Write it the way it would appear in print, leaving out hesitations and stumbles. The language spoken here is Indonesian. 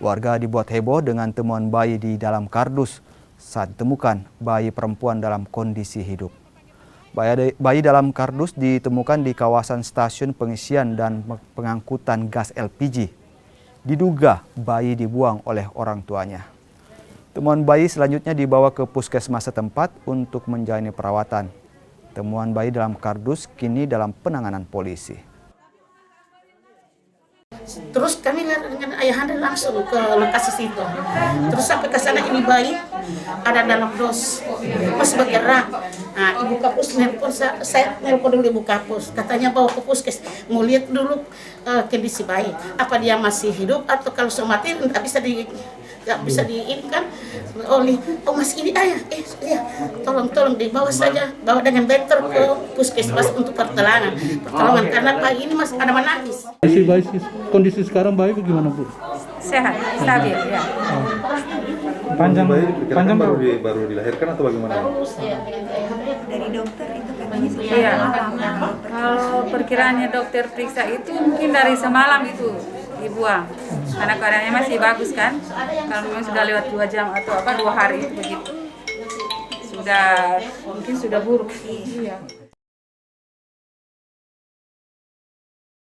Warga dibuat heboh dengan temuan bayi di dalam kardus saat ditemukan bayi perempuan dalam kondisi hidup. Bayi dalam kardus ditemukan di kawasan stasiun pengisian dan pengangkutan gas LPG. Diduga bayi dibuang oleh orang tuanya. Temuan bayi selanjutnya dibawa ke puskesmas setempat untuk menjalani perawatan. Temuan bayi dalam kardus kini dalam penanganan polisi. Terus kami dengan ayahanda langsung ke lokasi situ. Terus sampai ke sana ini bayi ada dalam dos, masih bergerak. Nah, ibu kapus nelpon, saya nelpon dulu ibu kapus. Katanya bawa ke puskes, mau lihat dulu kondisi bayi. Apa dia masih hidup atau kalau sudah mati nggak bisa ini kan? Oh masih ini ayah, ya tolong dibawa saja, bawa dengan bentor ke puskesmas untuk pertolongan karena bayi ini masih ada menangis. Kondisi sekarang bayi bagaimana, Bu? Sehat, stabil ya. Panjang baru dilahirkan atau bagaimana? Dari dokter itu katanya Iya. Kalau perkiraannya dokter periksa itu mungkin dari semalam itu dibuang. Karena keadaannya masih bagus kan. Kalau memang sudah lewat 2 jam atau 2 hari itu begitu. Mungkin sudah buruk. Iya.